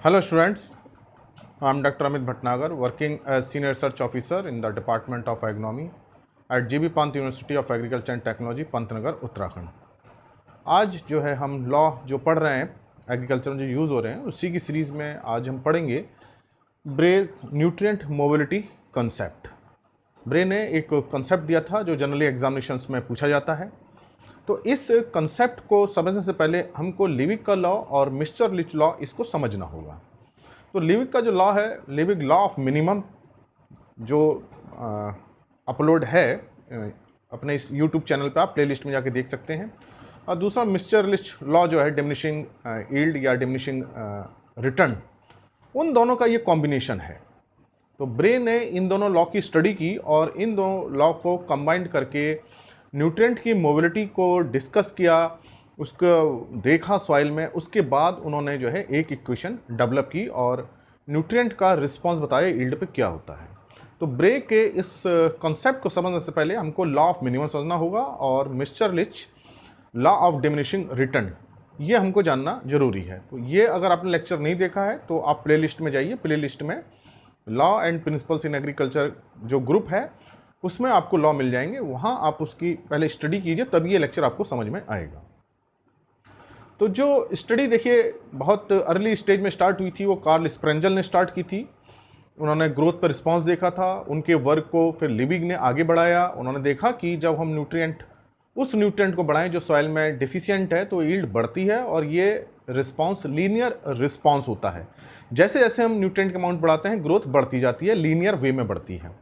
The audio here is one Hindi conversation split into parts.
Hello students, I am Dr. Amit Bhatnagar, working as Senior Research Officer in the Department of Agronomy at GB Pant University of Agriculture and Technology, Pantnagar Uttarakhand. आज जो है हम लॉ जो पढ़ रहे हैं एग्रीकल्चर में जो यूज़ हो रहे हैं उसी की सीरीज़ में आज हम पढ़ेंगे ब्रे's न्यूट्रिएंट मोबिलिटी कंसेप्ट। ब्रे ने एक कंसेप्ट दिया था जो जनरली एग्जामिनेशंस में पूछा जाता है। तो इस कंसेप्ट को समझने से पहले हमको लिविक का लॉ और मिस्टर लिच लॉ इसको समझना होगा। तो लिविक का जो लॉ है, लिविक लॉ ऑफ मिनिमम, जो अपलोड है अपने इस यूट्यूब चैनल पे, आप प्लेलिस्ट में जाके देख सकते हैं। और दूसरा मिस्टर लिच लॉ जो है डिमिनिशिंग यील्ड या डिमिनिशिंग रिटर्न, उन दोनों का ये कॉम्बिनेशन है। तो ब्रे ने इन दोनों लॉ की स्टडी की और इन दोनों लॉ को कंबाइंड करके न्यूट्रिएंट की मोबिलिटी को डिस्कस किया, उसको देखा सॉइल में। उसके बाद उन्होंने जो है एक इक्वेशन डेवलप की और न्यूट्रिएंट का रिस्पांस बताया यील्ड पे क्या होता है। तो ब्रे के इस कॉन्सेप्ट को समझने से पहले हमको लॉ ऑफ मिनिमम समझना होगा और Mitscherlich law of diminishing return, ये हमको जानना जरूरी है। तो ये अगर आपने लेक्चर नहीं देखा है तो आप प्लेलिस्ट में जाइए, प्लेलिस्ट में law and principles in agriculture जो ग्रुप है उसमें आपको लॉ मिल जाएंगे, वहाँ आप उसकी पहले स्टडी कीजिए, तब ये लेक्चर आपको समझ में आएगा। तो जो स्टडी देखिए बहुत अर्ली स्टेज में स्टार्ट हुई थी, वो कार्ल स्प्रेंजल ने स्टार्ट की थी। उन्होंने ग्रोथ पर रिस्पांस देखा था, उनके वर्क को फिर लिविग ने आगे बढ़ाया। उन्होंने देखा कि जब हम उस न्यूट्रिएंट को बढ़ाएं जो सॉइल में डिफिशिएंट है तो यील्ड बढ़ती है और ये रिस्पांस लीनियर रिस्पांस होता है। जैसे जैसे हम न्यूट्रिएंट का अमाउंट बढ़ाते हैं ग्रोथ बढ़ती जाती है, लीनियर वे में बढ़ती है।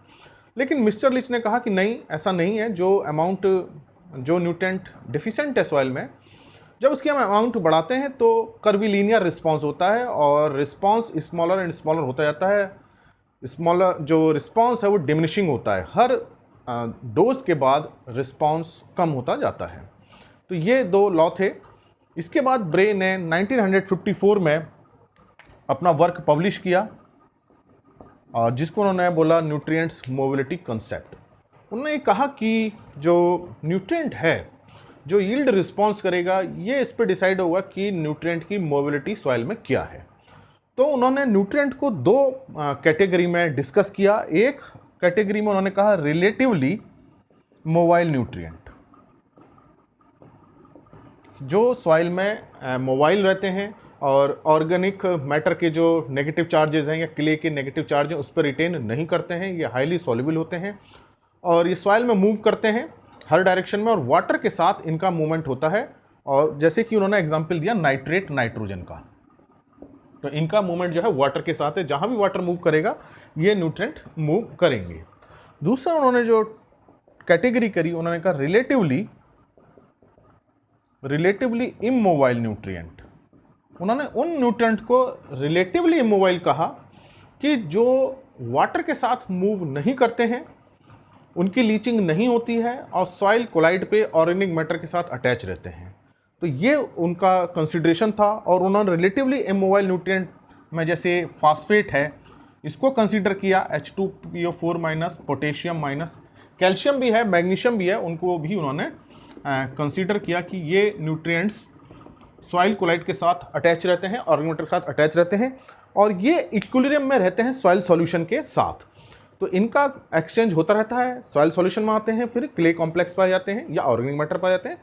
लेकिन मिस्टर लिच ने कहा कि नहीं, ऐसा नहीं है। जो न्यूट्रिएंट डिफिशिएंट है सॉइल में, जब उसकी हम अमाउंट बढ़ाते हैं तो कर्वीलीनियर रिस्पांस होता है और रिस्पांस स्मॉलर एंड स्मॉलर होता जाता है। स्मॉलर जो रिस्पांस है वो डिमिनिशिंग होता है, हर डोज के बाद रिस्पांस कम होता जाता है। तो ये दो लॉ थे। इसके बाद ब्रे ने 1954 में अपना वर्क पब्लिश किया और जिसको उन्होंने बोला न्यूट्रिएंट्स मोबिलिटी कंसेप्ट। उन्होंने कहा कि जो न्यूट्रिएंट है जो यील्ड रिस्पांस करेगा, ये इस पर डिसाइड होगा कि न्यूट्रिएंट की मोबिलिटी सॉइल में क्या है। तो उन्होंने न्यूट्रिएंट को दो कैटेगरी में डिस्कस किया। एक कैटेगरी में उन्होंने कहा रिलेटिवली मोबाइल न्यूट्रिएंट, जो सॉइल में मोबाइल रहते हैं और ऑर्गेनिक मैटर के जो नेगेटिव चार्जेस हैं या क्ले के नेगेटिव चार्ज हैं उस पर रिटेन नहीं करते हैं, ये हाईली सॉल्युबल होते हैं और ये सॉइल में मूव करते हैं हर डायरेक्शन में और वाटर के साथ इनका मूवमेंट होता है। और जैसे कि उन्होंने एग्जांपल दिया नाइट्रेट नाइट्रोजन का, तो इनका मूवमेंट जो है वाटर के साथ है, जहां भी वाटर मूव करेगा ये न्यूट्रिएंट मूव करेंगे। दूसरा उन्होंने जो कैटेगरी करी, उन्होंने कहा रिलेटिवली इमोबाइल न्यूट्रिएंट। उन्होंने उन न्यूट्रिएंट को रिलेटिवली इमोबाइल कहा कि जो वाटर के साथ मूव नहीं करते हैं, उनकी लीचिंग नहीं होती है और सॉइल कोलाइड पे ऑर्गेनिक मैटर के साथ अटैच रहते हैं। तो ये उनका कंसिडरेशन था। और उन्होंने रिलेटिवली इमोबाइल न्यूट्रिएंट में जैसे फास्फेट है, इसको कंसीडर किया, H2PO4 minus, potassium minus, calcium भी है, मैग्नीशियम भी है, उनको भी उन्होंने कंसीडर किया कि ये न्यूट्रिएंट्स सॉइल कोलाइड के साथ अटैच रहते हैं, ऑर्गेनिक मैटर के साथ अटैच रहते हैं और ये इक्विलिब्रियम में रहते हैं सॉइल सॉल्यूशन के साथ। तो इनका एक्सचेंज होता रहता है, सॉइल सॉल्यूशन में आते हैं, फिर क्ले कॉम्प्लेक्स पाए जाते हैं या ऑर्गेनिक मैटर पाए जाते हैं,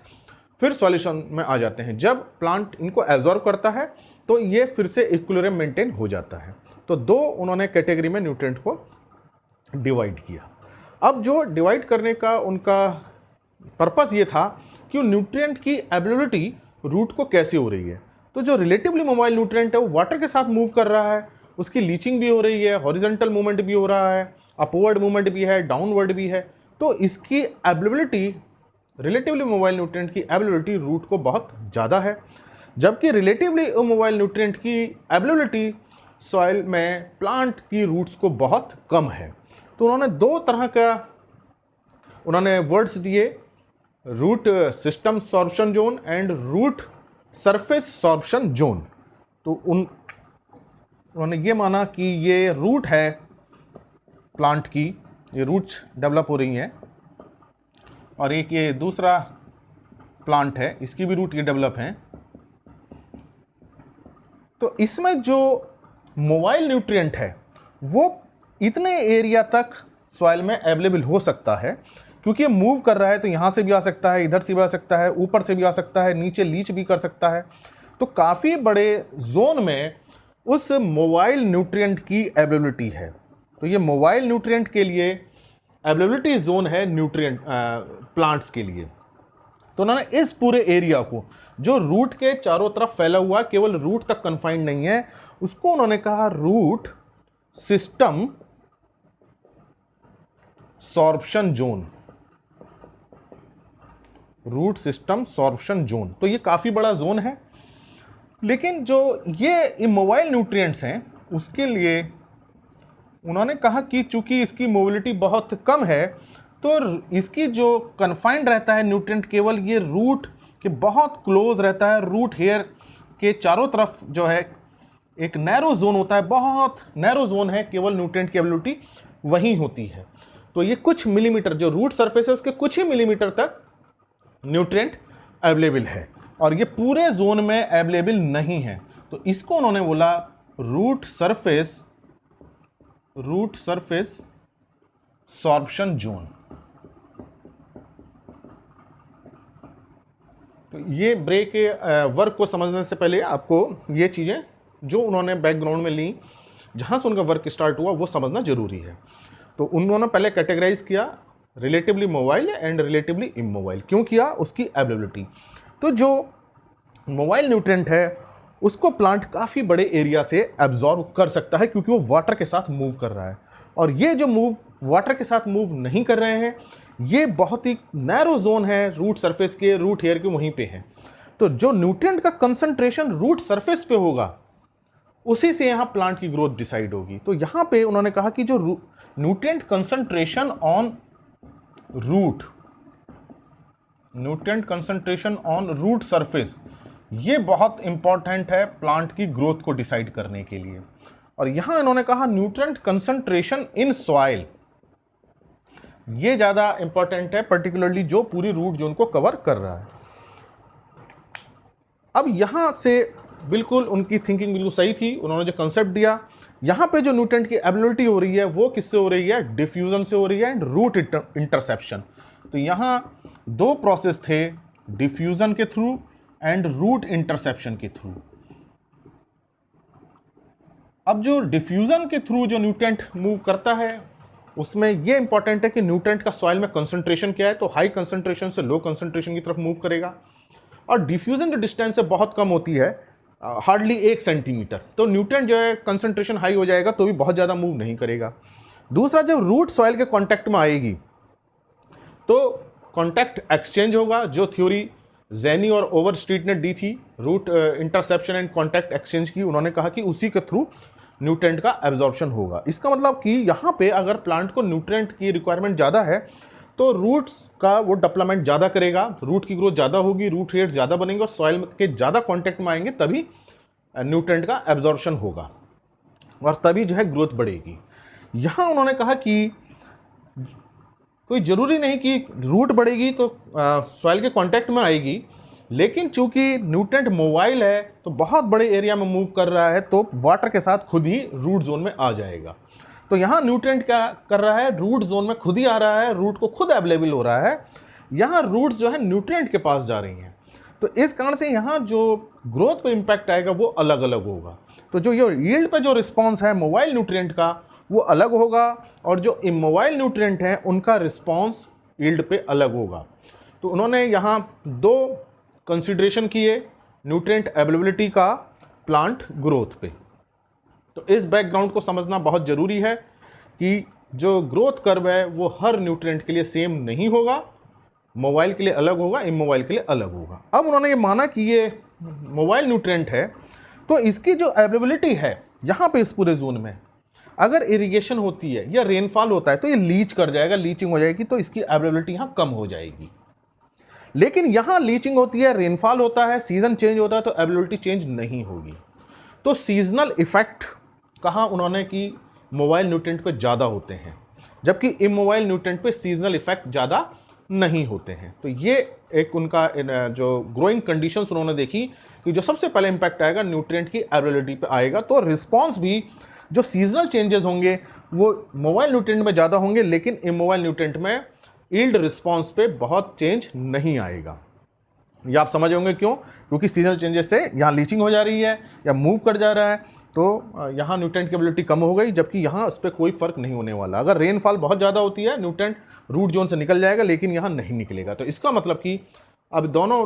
फिर सॉल्यूशन में आ जाते हैं। जब प्लांट इनको एब्जॉर्ब करता है तो ये फिर से इक्विलिब्रियम मेंटेन हो जाता है। तो दो उन्होंने कैटेगरी में न्यूट्रिएंट को डिवाइड किया। अब जो डिवाइड करने का उनका पर्पस ये था कि न्यूट्रिएंट की एबिलिटी रूट को कैसे हो रही है। तो जो रिलेटिवली मोबाइल न्यूट्रिएंट है वो वाटर के साथ मूव कर रहा है, उसकी लीचिंग भी हो रही है, हॉरिजॉन्टल मूवमेंट भी हो रहा है, अपवर्ड मूवमेंट भी है, डाउनवर्ड भी है। तो इसकी एबिलिटी, रिलेटिवली मोबाइल न्यूट्रिएंट की एबिलिटी रूट को बहुत ज़्यादा है, जबकि रिलेटिवली मोबाइल न्यूट्रिएंट की एबिलिटी सॉइल में प्लांट की रूट्स को बहुत कम है। तो उन्होंने दो तरह का वर्ड्स दिए, root system sorption zone and root surface sorption zone. तो उन्होंने ये माना कि ये रूट है प्लांट की, ये रूट्स डेवलप हो रही हैं, और एक ये दूसरा प्लांट है, इसकी भी रूट ये डेवलप हैं। तो इसमें जो मोबाइल न्यूट्रिएंट है वो इतने एरिया तक सॉइल में अवेलेबल हो सकता है, क्योंकि ये मूव कर रहा है तो यहाँ से भी आ सकता है, इधर से भी आ सकता है, ऊपर से भी आ सकता है, नीचे लीच भी कर सकता है। तो काफ़ी बड़े जोन में उस मोबाइल न्यूट्रिएंट की अवेलेबिलिटी है। तो ये मोबाइल न्यूट्रिएंट के लिए अवेलेबिलिटी जोन है न्यूट्रिएंट प्लांट्स के लिए। तो उन्होंने इस पूरे एरिया को जो रूट के चारों तरफ फैला हुआ, केवल रूट तक कन्फाइंड नहीं है, उसको उन्होंने कहा root system sorption zone. Root system sorption zone. तो ये काफ़ी बड़ा जोन है, लेकिन जो ये इमोबाइल न्यूट्रिएंट्स हैं उसके लिए उन्होंने कहा कि चूंकि इसकी मोबिलिटी बहुत कम है तो इसकी जो कन्फाइंड रहता है न्यूट्रिएंट केवल ये रूट के बहुत क्लोज रहता है। रूट हेयर के चारों तरफ जो है एक नैरो जोन होता है, बहुत नैरो जोन है, केवल न्यूट्रिएंट की अवेलेबिलिटी वहीं होती है। तो ये कुछ मिलीमीटर जो रूट सरफेस है उसके कुछ ही मिलीमीटर तक न्यूट्रिएंट अवेलेबल है और ये पूरे जोन में अवेलेबल नहीं है। तो इसको उन्होंने बोला रूट सरफेस सॉर्प्शन जोन। तो ये ब्रेक के वर्क को समझने से पहले आपको ये चीज़ें जो उन्होंने बैकग्राउंड में ली, जहाँ से उनका वर्क स्टार्ट हुआ, वो समझना जरूरी है। तो उन्होंने पहले कैटेगराइज किया relatively mobile and relatively immobile. क्यों किया? उसकी अवेलेबिलिटी। तो जो मोबाइल न्यूट्रिएंट है उसको प्लांट काफ़ी बड़े एरिया से एब्जॉर्ब कर सकता है क्योंकि वो वाटर के साथ मूव कर रहा है, और ये जो मूव वाटर के साथ मूव नहीं कर रहे हैं ये बहुत ही नैरो जोन है रूट सरफेस के, रूट हेयर के वहीं पे है। तो जो न्यूट्रिएंट का कंसंट्रेशन रूट सरफेस पे होगा उसी से यहाँ प्लांट की ग्रोथ डिसाइड होगी। तो यहाँ पे उन्होंने कहा कि जो nutrient concentration on root surface ये बहुत इंपॉर्टेंट है प्लांट की ग्रोथ को डिसाइड करने के लिए। और यहां इन्होंने कहा न्यूट्रिएंट कंसंट्रेशन इन सॉइल ये ज्यादा इंपॉर्टेंट है, पर्टिकुलरली जो पूरी रूट जोन को कवर कर रहा है। अब यहां से बिल्कुल उनकी थिंकिंग बिल्कुल सही थी। उन्होंने जो कंसेप्ट दिया, यहां पे जो न्यूट्रिएंट की एबिलिटी हो रही है वो किससे हो रही है? डिफ्यूजन से हो रही है एंड रूट इंटरसेप्शन। तो यहां दो प्रोसेस थे, डिफ्यूजन के थ्रू एंड रूट इंटरसेप्शन के थ्रू। अब जो डिफ्यूजन के थ्रू जो न्यूट्रिएंट मूव करता है उसमें ये इंपॉर्टेंट है कि न्यूट्रिएंट का सॉइल में कंसंट्रेशन क्या है, तो हाई कंसंट्रेशन से लो कंसंट्रेशन की तरफ मूव करेगा। और डिफ्यूजन जो डिस्टेंस से बहुत कम होती है, हार्डली 1 सेंटीमीटर, तो न्यूट्रिएंट जो है कंसंट्रेशन हाई हो जाएगा तो भी बहुत ज़्यादा मूव नहीं करेगा। दूसरा, जब रूट सॉइल के कॉन्टैक्ट में आएगी तो कॉन्टैक्ट एक्सचेंज होगा, जो थ्योरी जेनी और ओवरस्ट्रीट ने दी थी root interception and contact exchange की। उन्होंने कहा कि उसी के थ्रू न्यूट्रिएंट का एब्जॉर्प्शन होगा। इसका मतलब कि यहाँ पे अगर प्लांट को न्यूट्रिएंट की रिक्वायरमेंट ज़्यादा है तो रूट्स का वो डेवलपमेंट ज़्यादा करेगा, रूट की ग्रोथ ज़्यादा होगी, रूट हेयर ज़्यादा बनेंगे और सॉइल के ज़्यादा कॉन्टैक्ट में आएंगे, तभी न्यूट्रिएंट का एब्जॉर्प्शन होगा और तभी जो है ग्रोथ बढ़ेगी। यहाँ उन्होंने कहा कि कोई ज़रूरी नहीं कि रूट बढ़ेगी तो सॉइल के कांटेक्ट में आएगी, लेकिन चूंकि न्यूट्रिएंट मोबाइल है तो बहुत बड़े एरिया में मूव कर रहा है तो वाटर के साथ खुद ही रूट जोन में आ जाएगा। तो यहाँ न्यूट्रिएंट क्या कर रहा है? रूट जोन में खुद ही आ रहा है, रूट को खुद अवेलेबल हो रहा है। यहाँ रूट्स जो है न्यूट्रिएंट के पास जा रही हैं, तो इस कारण से यहाँ जो ग्रोथ पर इम्पैक्ट आएगा वो अलग अलग होगा। तो जो ये यील्ड पे जो रिस्पॉन्स है मोबाइल न्यूट्रिएंट का वो अलग होगा और जो इमोबाइल न्यूट्रिएंट हैं उनका रिस्पॉन्स यील्ड पे अलग होगा। तो उन्होंने यहाँ दो कंसिडरेशन किए न्यूट्रिएंट अवेलेबिलिटी का प्लांट ग्रोथ पे। तो इस बैकग्राउंड को समझना बहुत ज़रूरी है कि जो ग्रोथ कर्व है वो हर न्यूट्रिएंट के लिए सेम नहीं होगा, मोबाइल के लिए अलग होगा, इमोबाइल के लिए अलग होगा। अब उन्होंने ये माना कि ये मोबाइल न्यूट्रिएंट है तो इसकी जो अवेलेबिलिटी है यहाँ पे इस पूरे जोन में, अगर इरिगेशन होती है या रेनफॉल होता है तो ये लीच कर जाएगा, लीचिंग हो जाएगी, तो इसकी अवेलेबिलिटी यहाँ कम हो जाएगी। लेकिन यहाँ लीचिंग होती है, रेनफॉल होता है, सीजन चेंज होता है, तो अवेलेबिलिटी चेंज नहीं होगी। तो सीजनल इफेक्ट कहा उन्होंने कि मोबाइल न्यूट्रिएंट पे ज़्यादा होते हैं, जबकि इमोबाइल न्यूट्रिएंट पे सीजनल इफेक्ट ज़्यादा नहीं होते हैं। तो ये एक उनका जो ग्रोइंग कंडीशंस उन्होंने देखी कि जो सबसे पहले इंपैक्ट आएगा न्यूट्रिएंट की अवेलेबिलिटी पे आएगा। तो रिस्पॉन्स भी जो सीजनल चेंजेस होंगे वो मोबाइल न्यूट्रिएंट में ज़्यादा होंगे, लेकिन इमोबाइल न्यूट्रिएंट में यील्ड रिस्पॉन्स पे बहुत चेंज नहीं आएगा। ये आप समझ होंगे क्यों, क्योंकि सीजनल चेंजेस से यहाँ लीचिंग हो जा रही है या मूव कर जा रहा है, तो यहाँ न्यूट्रिएंट की एबिलिटी कम हो गई, जबकि यहाँ उस पर कोई फर्क नहीं होने वाला। अगर रेनफॉल बहुत ज़्यादा होती है न्यूट्रिएंट रूट जोन से निकल जाएगा, लेकिन यहाँ नहीं निकलेगा। तो इसका मतलब कि अब दोनों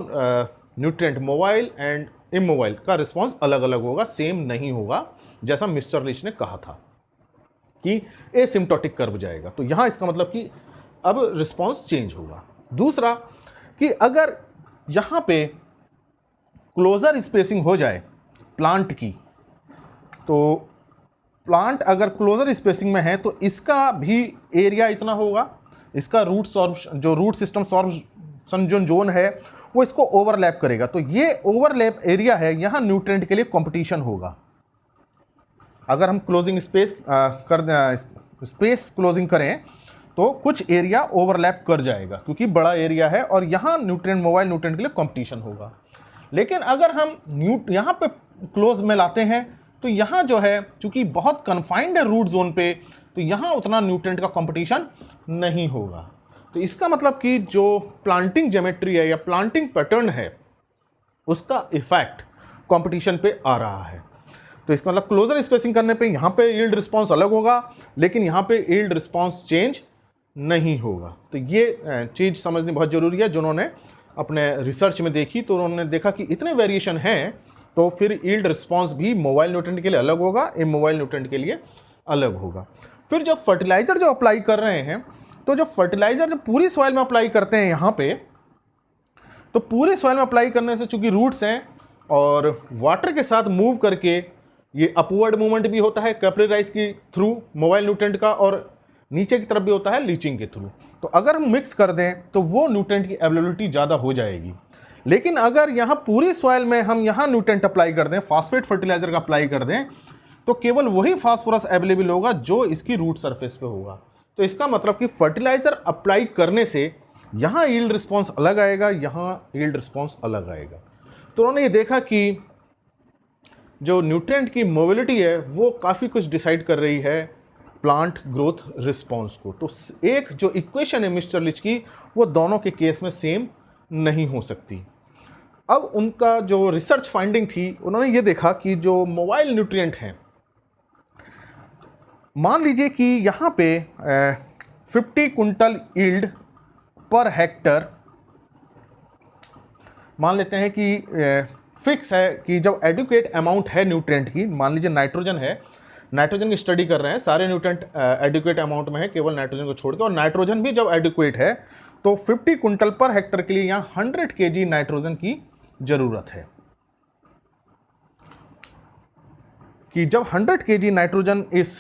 न्यूट्रिएंट मोबाइल एंड इमोबाइल का रिस्पॉन्स अलग अलग होगा, सेम नहीं होगा, जैसा मिस्टर लिच ने कहा था कि एसिम्प्टोटिक कर्व जाएगा। तो यहाँ इसका मतलब कि अब रिस्पॉन्स चेंज होगा। दूसरा कि अगर यहाँ पे क्लोजर स्पेसिंग हो जाए प्लांट की, तो प्लांट अगर क्लोजर स्पेसिंग में है तो इसका भी एरिया इतना होगा, इसका रूट सॉर्प्शन जो रूट सिस्टम सॉर्प्शन जो जोन है वो इसको ओवरलैप करेगा। तो ये ओवरलैप एरिया है, यहाँ न्यूट्रिएंट के लिए कंपटीशन होगा। अगर हम क्लोजिंग स्पेस क्लोजिंग करें तो कुछ एरिया ओवरलैप कर जाएगा, क्योंकि बड़ा एरिया है और यहाँ न्यूट्रिएंट मोबाइल न्यूट्रिएंट के लिए कंपटीशन होगा। लेकिन अगर हम यहाँ पे क्लोज में लाते हैं तो यहाँ जो है चूंकि बहुत कन्फाइंड है रूट जोन पे, तो यहाँ उतना न्यूट्रिएंट का कंपटीशन नहीं होगा। तो इसका मतलब कि जो प्लांटिंग ज्योमेट्री है या प्लांटिंग पैटर्न है उसका इफेक्ट कंपटीशन पे आ रहा है। तो इसका मतलब क्लोजर स्पेसिंग करने पे यहाँ पे यील्ड रिस्पॉन्स अलग होगा, लेकिन यहाँ पे यील्ड रिस्पॉन्स चेंज नहीं होगा। तो ये चीज़ समझनी बहुत ज़रूरी है। जिन्होंने अपने रिसर्च में देखी तो उन्होंने देखा कि इतने वेरिएशन हैं, तो फिर यील्ड रिस्पॉन्स भी मोबाइल न्यूट्रिएंट के लिए अलग होगा, इमोबाइल न्यूट्रिएंट के लिए अलग होगा। फिर जब फर्टिलाइज़र जो अप्लाई कर रहे हैं, तो जब फर्टिलाइज़र जब पूरी सॉइल में अप्लाई करते हैं यहाँ पे, तो पूरे सॉइल में अप्लाई करने से चूंकि रूट्स हैं और वाटर के साथ मूव करके ये अपवर्ड मूवमेंट भी होता है कैपिलरी राइज के थ्रू मोबाइल न्यूट्रिएंट का, और नीचे की तरफ भी होता है लीचिंग के थ्रू। तो अगर हम मिक्स कर दें तो वो न्यूट्रिएंट की अवेलेबिलिटी ज़्यादा हो जाएगी। लेकिन अगर यहाँ पूरी सॉइल में हम यहाँ न्यूट्रिएंट अप्लाई कर दें, फास्फेट फर्टिलाइजर का अप्लाई कर दें, तो केवल वही फास्फोरस अवेलेबल होगा जो इसकी रूट सरफेस पे होगा। तो इसका मतलब कि फर्टिलाइजर अप्लाई करने से यहाँ यील्ड रिस्पॉन्स अलग आएगा, यहाँ यील्ड रिस्पॉन्स अलग आएगा। तो उन्होंने ये देखा कि जो न्यूट्रिएंट की मोबिलिटी है वो काफ़ी कुछ डिसाइड कर रही है प्लांट ग्रोथ रिस्पॉन्स को। तो एक जो इक्वेशन है मिस्टर लिच की, वो दोनों के केस में सेम नहीं हो सकती। अब उनका जो रिसर्च फाइंडिंग थी, उन्होंने ये देखा कि जो मोबाइल न्यूट्रिएंट हैं, मान लीजिए कि यहाँ पे 50 कुंटल यील्ड पर हेक्टर मान लेते हैं कि फिक्स है कि जब एडुकेट अमाउंट है न्यूट्रिएंट की, मान लीजिए नाइट्रोजन है, नाइट्रोजन की स्टडी कर रहे हैं, सारे न्यूट्रिएंट एडुकेट अमाउंट में है केवल नाइट्रोजन को छोड़ के, और नाइट्रोजन भी जब एडुकेट है तो 50 कुंटल पर हेक्टर के लिए यहाँ 100 kg नाइट्रोजन की जरूरत है। कि जब 100 kg नाइट्रोजन इस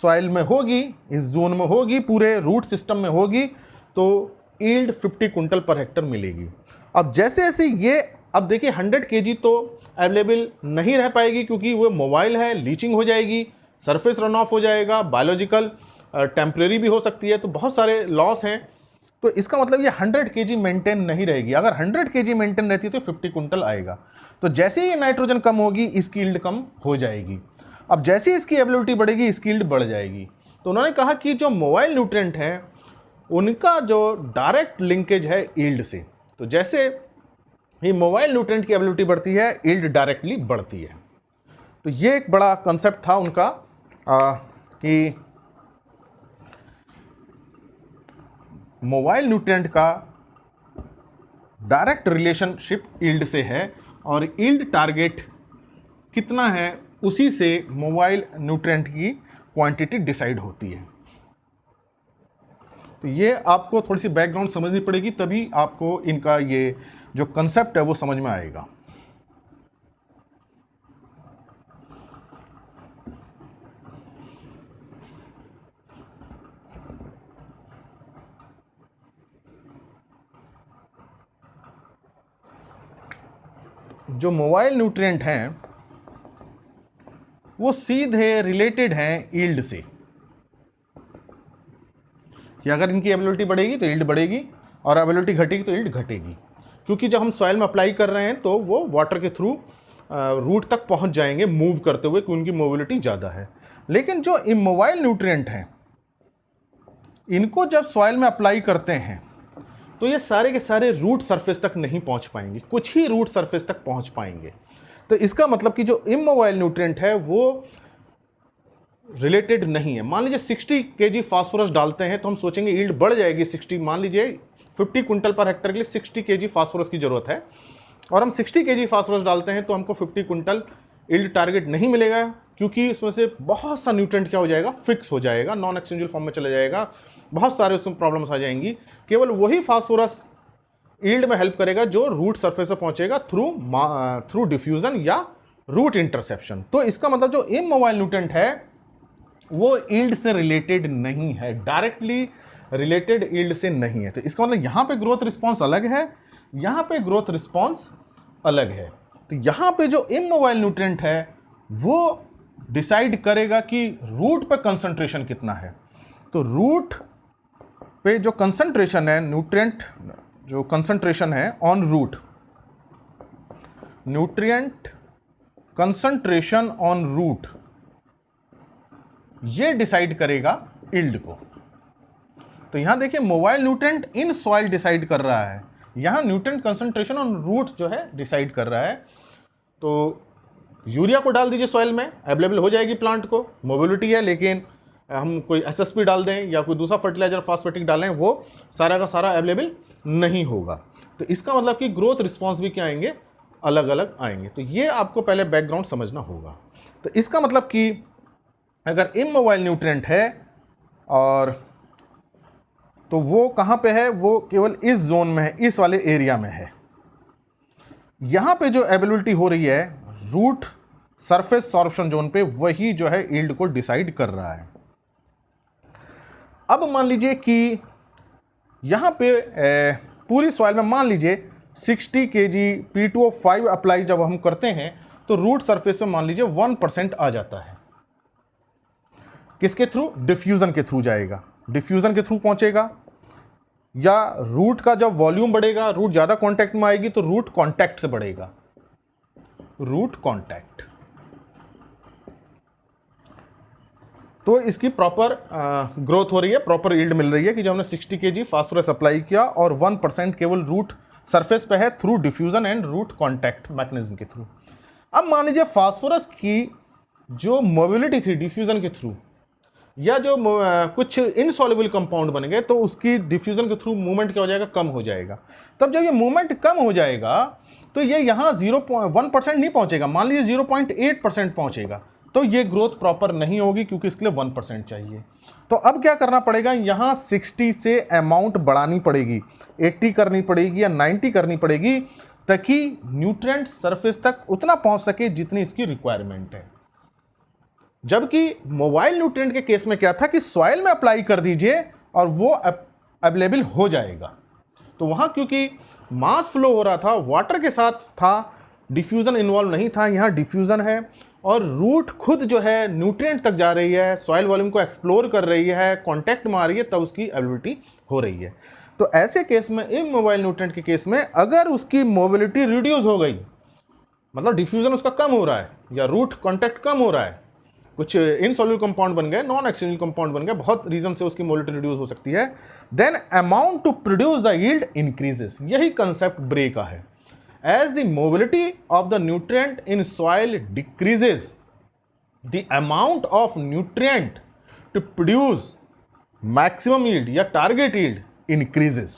सॉइल में होगी, इस जोन में होगी, पूरे रूट सिस्टम में होगी, तो यील्ड 50 कुंटल पर हेक्टर मिलेगी। अब जैसे जैसे ये, अब देखिए 100 kg तो अवेलेबल नहीं रह पाएगी, क्योंकि वो मोबाइल है, लीचिंग हो जाएगी, सरफेस रन ऑफ हो जाएगा, बायोलॉजिकल टेम्परेरी भी हो सकती है, तो बहुत सारे लॉस हैं। तो इसका मतलब ये 100 kg मेंटेन नहीं रहेगी। अगर 100 kg मेंटेन रहती तो 50 कुंटल आएगा। तो जैसे ही ये नाइट्रोजन कम होगी, इसकी यील्ड कम हो जाएगी। अब जैसे इसकी एबिलिटी बढ़ेगी, इसकी यील्ड बढ़ जाएगी। तो उन्होंने कहा कि जो मोबाइल न्यूट्रिएंट हैं उनका जो डायरेक्ट लिंकेज है यील्ड से। तो जैसे ही मोबाइल न्यूट्रिएंट की एबिलिटी बढ़ती है, यील्ड डायरेक्टली बढ़ती है। तो ये एक बड़ा कंसेप्ट था उनका कि मोबाइल न्यूट्रिएंट का डायरेक्ट रिलेशनशिप यील्ड से है, और यील्ड टारगेट कितना है उसी से मोबाइल न्यूट्रिएंट की क्वांटिटी डिसाइड होती है। तो ये आपको थोड़ी सी बैकग्राउंड समझनी पड़ेगी, तभी आपको इनका ये जो कंसेप्ट है वो समझ में आएगा। जो मोबाइल न्यूट्रिएंट हैं वो सीधे रिलेटेड हैं यील्ड से, कि अगर इनकी एबिलिटी बढ़ेगी तो यील्ड बढ़ेगी, और एबिलिटी घटेगी तो यील्ड घटेगी, क्योंकि जब हम सॉइल में अप्लाई कर रहे हैं तो वो वाटर के थ्रू रूट तक पहुंच जाएंगे मूव करते हुए, कि उनकी मोबिलिटी ज़्यादा है। लेकिन जो इमोबाइल न्यूट्रिएंट हैं, इनको जब सॉइल में अप्लाई करते हैं तो ये सारे के सारे रूट सरफेस तक नहीं पहुंच पाएंगे, कुछ ही रूट सरफेस तक पहुंच पाएंगे। तो इसका मतलब कि जो इमोबाइल न्यूट्रिएंट है वो रिलेटेड नहीं है। मान लीजिए 60 केजी फास्फोरस डालते हैं तो हम सोचेंगे यील्ड बढ़ जाएगी 60, मान लीजिए 50 क्विंटल पर हेक्टेयर के लिए 60 केजी फास्फोरस की जरूरत है, और हम 60 केजी फास्फोरस डालते हैं तो हमको 50 क्विंटल यील्ड टारगेट नहीं मिलेगा, क्योंकि उसमें से बहुत सा न्यूट्रिएंट क्या हो जाएगा, फिक्स हो जाएगा, नॉन एक्सचेंजेबल फॉर्म में चला जाएगा, बहुत सारे उसमें प्रॉब्लम्स आ जाएंगी। केवल वही फास्फोरस यील्ड में हेल्प करेगा जो रूट सरफेस पर पहुंचेगा थ्रू डिफ्यूजन या रूट इंटरसेप्शन। तो इसका मतलब जो इमोबाइल न्यूट्रिएंट है वो यील्ड से रिलेटेड नहीं है, डायरेक्टली रिलेटेड यील्ड से नहीं है। तो इसका मतलब यहां पे ग्रोथ रिस्पॉन्स अलग है, यहां पे ग्रोथ रिस्पॉन्स अलग है। तो यहां पे जो इमोबाइल न्यूट्रिएंट है वो डिसाइड करेगा कि रूट पे कंसंट्रेशन कितना है। तो रूट पे जो कंसंट्रेशन है, न्यूट्रिएंट जो कंसंट्रेशन है on root, nutrient concentration on root, ये डिसाइड करेगा यील्ड को। तो यहां देखिए mobile nutrient in soil decide कर रहा है, यहां न्यूट्रिएंट कंसंट्रेशन ऑन रूट जो है डिसाइड कर रहा है। तो यूरिया को डाल दीजिए सॉइल में, अवेलेबल हो जाएगी प्लांट को, मोबिलिटी है, लेकिन हम कोई एसएसपी डाल दें या कोई दूसरा फर्टिलाइजर फास्फेटिक डालें, वो सारा का सारा अवेलेबल नहीं होगा। तो इसका मतलब कि ग्रोथ रिस्पॉन्स भी क्या आएंगे, अलग अलग आएंगे। तो ये आपको पहले बैकग्राउंड समझना होगा। तो इसका मतलब कि अगर इमोबाइल न्यूट्रिएंट है और तो वो कहां पे है, वो केवल इस जोन में है, इस वाले एरिया में है। यहां पे जो अवेलेबिलिटी हो रही है रूट सरफेस सॉर्प्शन जोन पे, वही जो है यील्ड को डिसाइड कर रहा है। अब मान लीजिए कि यहां पे पूरी सॉइल में मान लीजिए 60 केजी P2O5 अप्लाई जब हम करते हैं तो रूट सरफेस पे मान लीजिए 1% आ जाता है। किसके थ्रू, डिफ्यूजन के थ्रू जाएगा, डिफ्यूजन के थ्रू पहुंचेगा, या रूट का जब वॉल्यूम बढ़ेगा, रूट ज्यादा कांटेक्ट में आएगी तो रूट कांटेक्ट से बढ़ेगा, रूट कांटेक्ट। तो इसकी प्रॉपर ग्रोथ हो रही है, प्रॉपर यील्ड मिल रही है कि जब हमने 60 केजी फास्फोरस अप्लाई किया और 1% केवल रूट सरफेस पे है through diffusion and root contact mechanism के थ्रू। अब मान लीजिए फास्फोरस की जो मोबिलिटी थी डिफ्यूजन के थ्रू, या जो कुछ इनसॉल्युबल कंपाउंड बन गए, तो उसकी डिफ्यूजन के थ्रू मूवमेंट क्या हो जाएगा, कम हो जाएगा। तब जब ये मूवमेंट कम हो जाएगा तो ये यहाँ 0.1% नहीं पहुंचेगा, मान लीजिए 0.8% पहुंचेगा, तो ये ग्रोथ प्रॉपर नहीं होगी, क्योंकि इसके लिए 1% चाहिए। तो अब क्या करना पड़ेगा, यहाँ 60 से अमाउंट बढ़ानी पड़ेगी, 80 करनी पड़ेगी या 90 करनी पड़ेगी, ताकि न्यूट्रिएंट सरफेस तक उतना पहुंच सके जितनी इसकी रिक्वायरमेंट है। जबकि मोबाइल न्यूट्रिएंट के केस में क्या था कि सॉइल में अप्लाई कर दीजिए और वो अवेलेबल हो जाएगा। तो वहां क्योंकि मास फ्लो हो रहा था, वाटर के साथ था, डिफ्यूजन इन्वॉल्व नहीं था, यहां डिफ्यूजन है और रूट खुद जो है न्यूट्रिएंट तक जा रही है, सॉइल वॉल्यूम को एक्सप्लोर कर रही है, कांटेक्ट में आ रही है, तब उसकी अवेलेबिलिटी हो रही है। तो ऐसे केस में इमोबाइल न्यूट्रिएंट के केस में अगर उसकी मोबिलिटी रिड्यूस हो गई, मतलब डिफ्यूजन उसका कम हो रहा है या रूट कांटेक्ट कम हो रहा है, कुछ इनसॉल्युबल कंपाउंड बन गए, नॉन एक्सचेंजेबल कंपाउंड बन गए, बहुत रीजन से उसकी मोबिलिटी रिड्यूस हो सकती है, then amount to produce the yield increases. यही कंसेप्ट ब्रे का है। As the mobility of the nutrient in soil decreases, the amount of nutrient to produce maximum yield या टारगेट यील्ड इंक्रीजेस।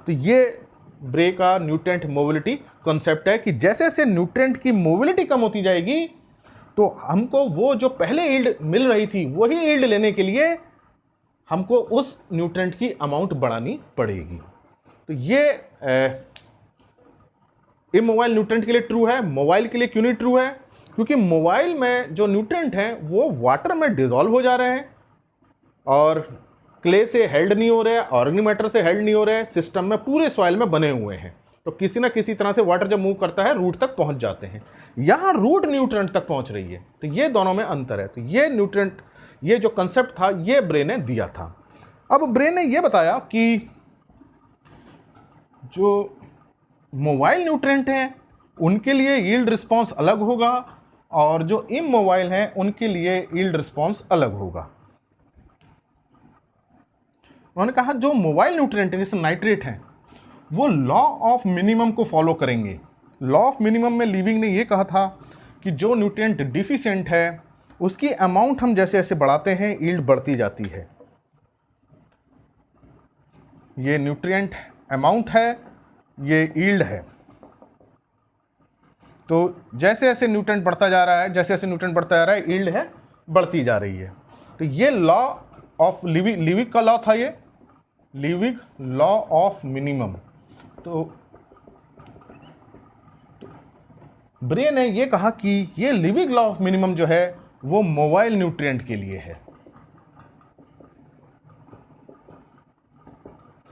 तो ये ब्रे का न्यूट्रिएंट मोबिलिटी कॉन्सेप्ट है कि जैसे जैसे न्यूट्रिएंट की मोबिलिटी कम होती जाएगी तो हमको वो जो पहले यील्ड मिल रही थी वही यील्ड लेने के लिए हमको उस न्यूट्रिएंट की अमाउंट बढ़ानी पड़ेगी। तो ये इमोबाइल न्यूट्रिएंट के लिए ट्रू है। मोबाइल के लिए क्यों नहीं ट्रू है? क्योंकि मोबाइल में जो न्यूट्रिएंट हैं वो वाटर में डिसॉल्व हो जा रहे हैं और क्ले से हेल्ड नहीं हो रहे हैं, ऑर्गेनिक मैटर से हेल्ड नहीं हो रहे हैं, सिस्टम में पूरे सॉइल में बने हुए हैं। तो किसी ना किसी तरह से वाटर जब मूव करता है रूट तक पहुंच जाते हैं। यहां रूट न्यूट्रिएंट तक पहुंच रही है। तो ये दोनों में अंतर है। तो ये न्यूट्रिएंट, ये जो कंसेप्ट था ये ब्रे ने दिया था। अब ब्रे ने ये बताया कि जो मोबाइल न्यूट्रिएंट हैं उनके लिए यील्ड रिस्पॉन्स अलग होगा और जो इमोबाइल हैं उनके लिए यील्ड रिस्पॉन्स अलग होगा। उन्होंने कहा जो मोबाइल न्यूट्रिएंट हैं जैसे नाइट्रेट हैं वो लॉ ऑफ मिनिमम को फॉलो करेंगे। लॉ ऑफ मिनिमम में लीविंग ने ये कहा था कि जो न्यूट्रिएंट डिफिशिएंट है उसकी अमाउंट हम जैसे जैसे बढ़ाते हैं यील्ड बढ़ती जाती है। ये न्यूट्रिएंट अमाउंट है, ये यील्ड है। तो जैसे जैसे न्यूट्रिएंट बढ़ता जा रहा है, जैसे जैसे न्यूट्रिएंट बढ़ता जा रहा है, यील्ड है बढ़ती जा रही है। तो ये लॉ ऑफ लीविग का लॉ था, ये लीविग लॉ ऑफ मिनिमम। तो ब्रे ने ये कहा कि ये लीविग लॉ ऑफ मिनिमम जो है वो मोबाइल न्यूट्रिएंट के लिए है।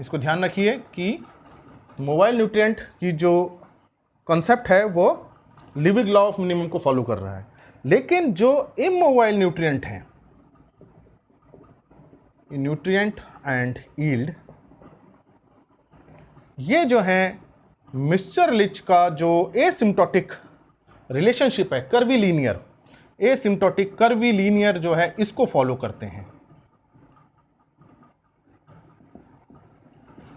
इसको ध्यान रखिए कि मोबाइल न्यूट्रिएंट की जो कॉन्सेप्ट है वो लिविंग लॉ ऑफ मिनिमम को फॉलो कर रहा है। लेकिन जो इमोबाइल न्यूट्रिएंट हैं, न्यूट्रिएंट एंड यील्ड, ये जो हैं मिस्चर-लिच का जो एसिम्प्टोटिक रिलेशनशिप है, कर्वीलीनियर, एसिम्प्टोटिक कर्वीलीनियर जो है इसको फॉलो करते हैं।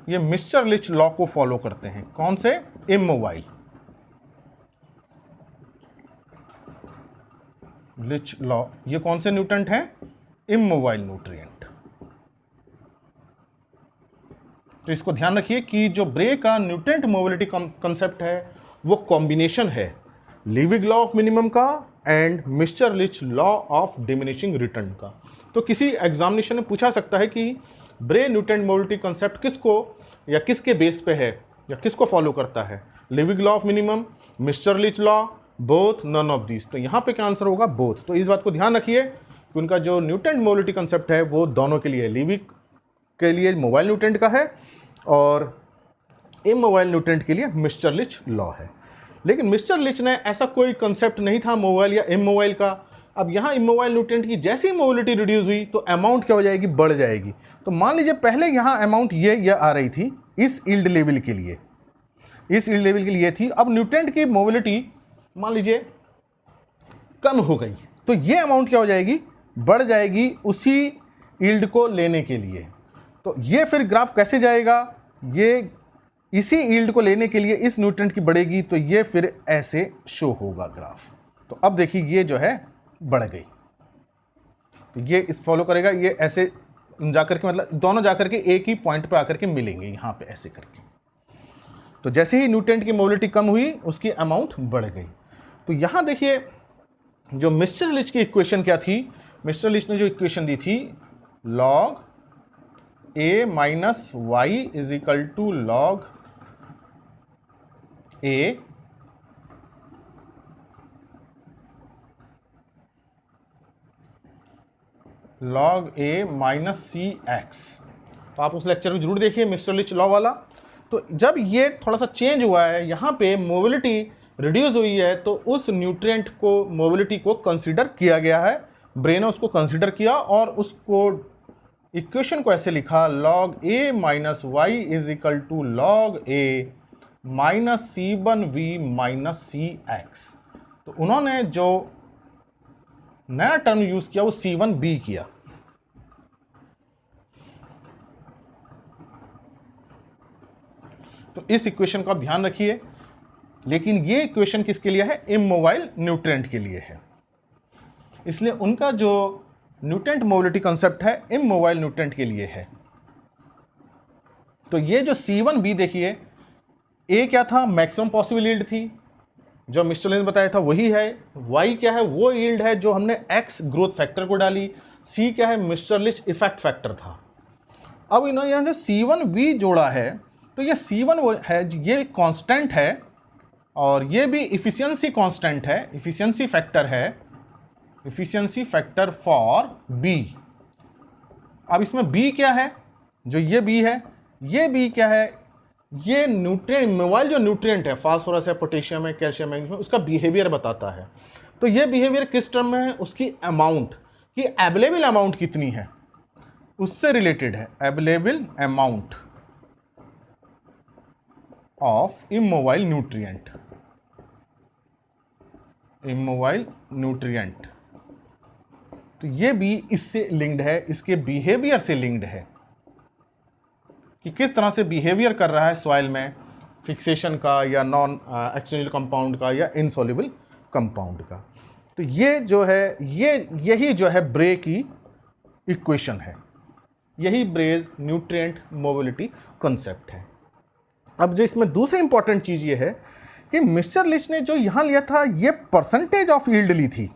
ये मिस्चर-लिच लॉ को फॉलो करते हैं। कौन से? इमोबाइल लिच लॉ। ये कौन से न्यूट्रिएंट हैं? Immobile nutrient. तो इसको ध्यान रखिए कि जो ब्रे का न्यूट्रिएंट मोबिलिटी कंसेप्ट है वो कॉम्बिनेशन है लीविंग लॉ ऑफ मिनिमम का and Mitscherlich law of diminishing return का। तो किसी एग्जामिनेशन में पूछा सकता है कि ब्रे न्यूट्रिएंट मोबिलिटी कंसेप्ट किसको या किसके बेस पे है या किसको फॉलो करता है? Liebig law of minimum, Mitscherlich law, both, none of these. तो यहाँ पे क्या आंसर होगा? बोथ। तो इस बात को ध्यान रखिए कि उनका जो न्यूट्रिएंट मोबिलिटी कंसेप्ट है वो दोनों के लिए, लिविंग के लिए मोबाइल न्यूट्रिएंट का है और इमोबाइल न्यूट्रिएंट के लिए मिस्चर-लिच लॉ है। लेकिन मिस्चर-लिच ने ऐसा कोई कंसेप्ट नहीं था मोबाइल या इमोबाइल का। अब यहाँ इमोबाइल न्यूट्रिएंट की जैसी मोबिलिटी रिड्यूस हुई तो अमाउंट क्या हो जाएगी? बढ़ जाएगी। तो मान लीजिए पहले यहाँ अमाउंट ये आ रही थी इस यील्ड लेवल के लिए, इस यील्ड लेवल के लिए थी। अब न्यूट्रिएंट की मोबिलिटी मान लीजिए कम हो गई तो ये अमाउंट क्या हो जाएगी? बढ़ जाएगी उसी यील्ड को लेने के लिए। तो ये फिर ग्राफ कैसे जाएगा? ये इसी यील्ड को लेने के लिए इस न्यूट्रिएंट की बढ़ेगी तो ये फिर ऐसे शो होगा ग्राफ। तो अब देखिए ये जो है बढ़ गई, तो ये इस फॉलो करेगा, ये ऐसे जाकर के, मतलब दोनों जाकर के एक ही पॉइंट पे आकर के मिलेंगे यहाँ पे ऐसे करके। तो जैसे ही न्यूट्रिएंट की मोबिलिटी कम हुई उसकी अमाउंट बढ़ गई। तो यहाँ देखिए जो मिस्चर-लिच की इक्वेशन क्या थी? मिस्चर-लिच ने जो इक्वेशन दी थी log a minus y is equal to log a log a minus c x. तो आप उस लेक्चर को जरूर देखिए मिस्चर-लिच लॉ वाला। तो जब ये थोड़ा सा चेंज हुआ है, यहाँ पे मोबिलिटी रिड्यूस हुई है, तो उस न्यूट्रिएंट को मोबिलिटी को कंसीडर किया गया है। ब्रे ने उसको कंसीडर किया और उसको इक्वेशन को ऐसे लिखा log a minus y is equal to log a माइनस C1v माइनस सी एक्स। तो उन्होंने जो नया टर्म यूज किया वो C1b किया। तो इस इक्वेशन को आप ध्यान रखिए। लेकिन ये इक्वेशन किसके लिए है? इमोबाइल न्यूट्रिएंट के लिए है। इसलिए उनका जो न्यूट्रिएंट मोबिलिटी कंसेप्ट है इमोबाइल न्यूट्रिएंट के लिए है। तो ये जो C1b देखिए, ए क्या था? मैक्सिमम पॉसिबल यील्ड थी, जो मिस्टर ने बताया था वही है। वाई क्या है? वो यील्ड है जो हमने एक्स ग्रोथ फैक्टर को डाली। सी क्या है? मिस्चर-लिच इफेक्ट फैक्टर था। अब इन्होंने यहाँ जो C1b जोड़ा है तो ये C1 है, ये कांस्टेंट है और ये भी इफिशियंसी कांस्टेंट है, इफिशियंसी फैक्टर है, इफिशियंसी फैक्टर फॉर B। अब इसमें B क्या है? जो ये B है, ये B क्या है? ये न्यूट्रिएंट, मोबाइल जो न्यूट्रिएंट है, फास्फोरस है, पोटेशियम है, कैल्शियम है, उसका बिहेवियर बताता है। तो ये बिहेवियर किस टर्म में है? उसकी अमाउंट, कि अवेलेबल अमाउंट कितनी है उससे रिलेटेड है। Available amount of immobile nutrient, immobile nutrient. तो ये भी इससे लिंक्ड है, इसके बिहेवियर से लिंक्ड है कि किस तरह से बिहेवियर कर रहा है सॉइल में, फिक्सेशन का या नॉन एक्सचेंजेबल कंपाउंड का या इनसॉल्युबल कंपाउंड का। तो ये जो है यही जो है ब्रे की इक्वेशन है, यही ब्रेज न्यूट्रिएंट मोबिलिटी कॉन्सेप्ट है। अब जो इसमें दूसरी इंपॉर्टेंट चीज ये है कि मिस्टर लिच ने जो यहां लिया था ये परसेंटेज ऑफ यील्ड ली थी,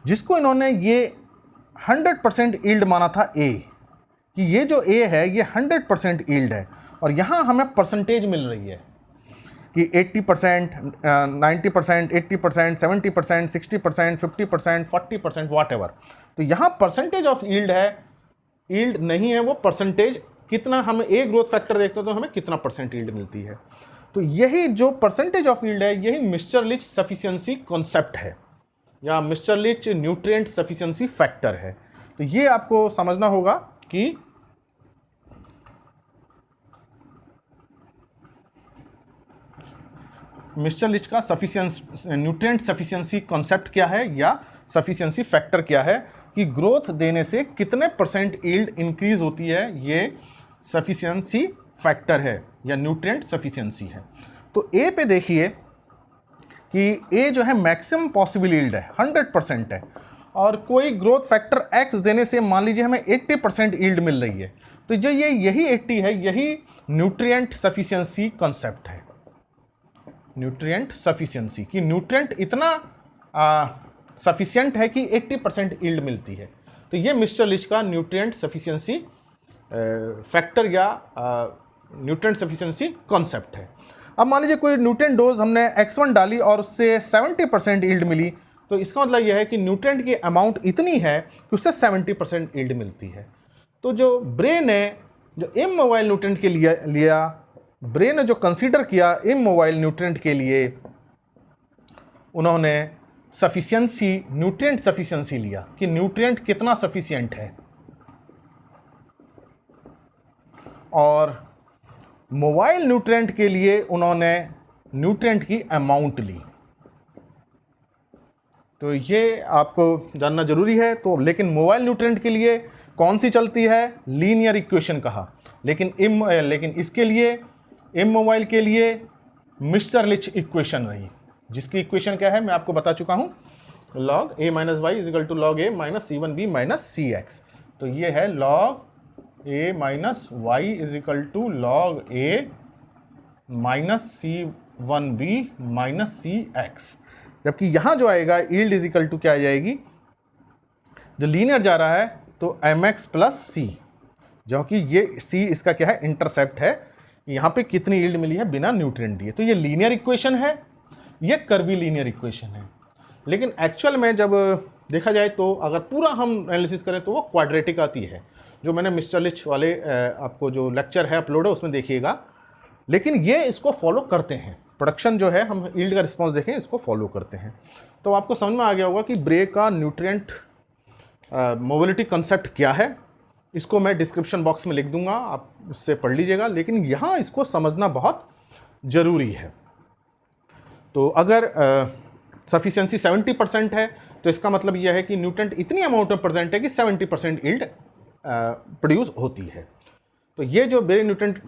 जिसको इन्होंने ये 100% यील्ड माना था ए, कि ये जो ए है ये 100% यील्ड है, और यहां हमें परसेंटेज मिल रही है कि 80%, 90%, 80%, 70%, 60%, 50%, 40%, वॉट एवर। तो यहां परसेंटेज ऑफ यील्ड है, यील्ड नहीं है वो परसेंटेज, कितना हम ए ग्रोथ फैक्टर देखते हैं तो हमें कितना परसेंट यील्ड मिलती है। तो यही जो परसेंटेज ऑफ यील्ड है यही मिस्टर लिच सफिशिएंसी कॉन्सेप्ट है या मिस्टर लिच न्यूट्रिएंट सफिशिएंसी फैक्टर है। तो ये आपको समझना होगा कि मिस्टर लिच का न्यूट्रिएंट सफिशिएंसी कॉन्सेप्ट क्या है या सफिशिएंसी फैक्टर क्या है, कि ग्रोथ देने से कितने परसेंट यील्ड इंक्रीज होती है, ये सफिशिएंसी फैक्टर है या न्यूट्रिएंट सफिशिएंसी है। तो ए पे देखिए कि ए जो है मैक्सिमम पॉसिबल यील्ड है, 100% है, और कोई ग्रोथ फैक्टर एक्स देने से मान लीजिए हमें 80% यील्ड मिल रही है। तो जो यही 80 है, यही न्यूट्रिएंट सफिशिएंसी कॉन्सेप्ट है, न्यूट्रिएंट सफिशिएंसी, कि न्यूट्रिएंट इतना सफिशिएंट है कि 80% यील्ड मिलती है। तो ये मिस्टर लिच का न्यूट्रिएंट सफिशिएंसी फैक्टर या न्यूट्रिएंट सफिशिएंसी कॉन्सेप्ट है। अब मान लीजिए कोई न्यूट्रिएंट डोज हमने x1 डाली और उससे 70% यील्ड मिली, तो इसका मतलब यह है कि न्यूट्रिएंट की अमाउंट इतनी है कि उससे 70% यील्ड मिलती है। तो जो ब्रे ने जो इमोबाइल न्यूट्रिएंट के लिए लिया, ब्रे ने जो कंसीडर किया इमोबाइल न्यूट्रिएंट के लिए, उन्होंने सफिशिएंसी, न्यूट्रिएंट सफिशिएंसी लिया कि न्यूट्रिएंट कितना सफिशिएंट है, और मोबाइल न्यूट्रिएंट के लिए उन्होंने न्यूट्रिएंट की अमाउंट ली। तो ये आपको जानना जरूरी है। तो लेकिन मोबाइल न्यूट्रिएंट के लिए कौन सी चलती है, लीनियर इक्वेशन कहा, लेकिन इसके लिए इमोबाइल के लिए मिस्टर लिच इक्वेशन रही, जिसकी इक्वेशन क्या है मैं आपको बता चुका हूं, log a minus y is equal to log a minus C1b minus c x. तो ये है log a minus y is equal to log a minus C1b minus c x. जबकि यहां जो आएगा यील्ड इज इक्वल टू क्या आ जाएगी, जो लीनियर जा रहा है तो mx प्लस सी, जो कि ये c इसका क्या है, इंटरसेप्ट है, यहाँ पे कितनी यील्ड मिली है बिना न्यूट्रिएंट दिए। तो ये लीनियर इक्वेशन है, ये कर्वी लीनियर इक्वेशन है। लेकिन एक्चुअल में जब देखा जाए तो अगर पूरा हम एनालिसिस करें तो वो क्वाड्रेटिक आती है, जो मैंने मिस्टर लिच वाले आपको जो लेक्चर है अपलोड है उसमें देखिएगा। लेकिन ये इसको फॉलो करते हैं, प्रोडक्शन जो है हम यील्ड का रिस्पॉन्स देखें इसको फॉलो करते हैं। तो आपको समझ में आ गया होगा कि ब्रे का न्यूट्रिएंट मोबिलिटी कंसेप्ट क्या है। इसको मैं डिस्क्रिप्शन बॉक्स में लिख दूंगा, आप उससे पढ़ लीजिएगा, लेकिन यहाँ इसको समझना बहुत ज़रूरी है। तो अगर सफिशिएंसी 70% है तो इसका मतलब यह है कि न्यूट्रिएंट इतनी अमाउंट में प्रेजेंट है कि 70% यील्ड प्रोड्यूस होती है। तो ये जो ब्रे न्यूट्रिएंट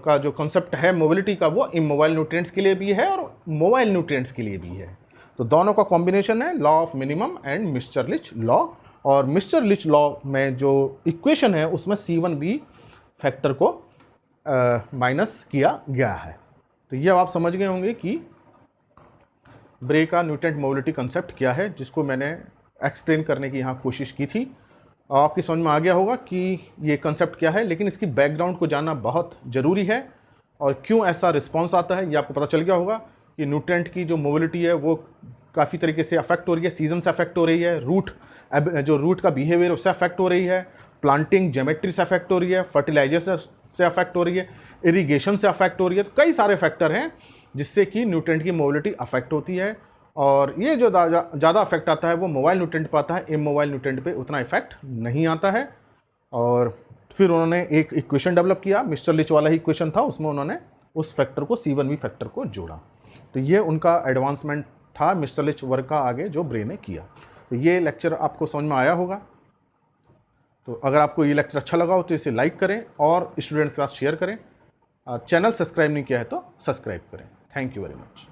का जो कॉन्सेप्ट है मोबिलिटी का, वो इमोबाइल न्यूट्रिएंट्स के लिए भी है और मोबाइल न्यूट्रिएंट्स के लिए भी है। तो दोनों का कॉम्बिनेशन है law of minimum and Mitscherlich law, और मिस्टर लिच लॉ में जो इक्वेशन है उसमें C1b फैक्टर को माइनस किया गया है। तो ये अब आप समझ गए होंगे कि ब्रे का न्यूट्रिएंट मोबिलिटी कंसेप्ट क्या है, जिसको मैंने एक्सप्लेन करने की यहाँ कोशिश की थी। और आपकी समझ में आ गया होगा कि ये कंसेप्ट क्या है, लेकिन इसकी बैकग्राउंड को जानना बहुत ज़रूरी है और क्यों ऐसा रिस्पॉन्स आता है ये आपको पता चल गया होगा कि न्यूट्रिएंट की जो मोबिलिटी है वो काफ़ी तरीके से अफेक्ट हो रही है, सीजन से अफेक्ट हो रही है, रूट का बिहेवियर उससे अफेक्ट हो रही है, प्लांटिंग ज्योमेट्री से अफेक्ट हो रही है, फर्टिलाइजर से अफेक्ट हो रही है, इरिगेशन से अफेक्ट हो रही है। तो कई सारे फैक्टर हैं जिससे कि न्यूट्रिएंट की मोबिलिटी अफेक्ट होती है, और ये जो ज़्यादा अफेक्ट आता है वो मोबाइल न्यूट्रिएंट पर आता है, इमोबाइल न्यूट्रिएंट पे उतना इफेक्ट नहीं आता है। और फिर उन्होंने एक इक्वेशन डेवलप किया, मिस्टर लिच वाला ही इक्वेशन था, उसमें उन्होंने उस फैक्टर को C1V फैक्टर को जोड़ा। तो ये उनका एडवांसमेंट था मिस्टर लिच वर्क का आगे जो ब्रे ने किया। तो ये लेक्चर आपको समझ में आया होगा। तो अगर आपको ये लेक्चर अच्छा लगा हो तो इसे लाइक करें और स्टूडेंट्स के साथ शेयर करें। चैनल सब्सक्राइब नहीं किया है तो सब्सक्राइब करें। Thank you very much.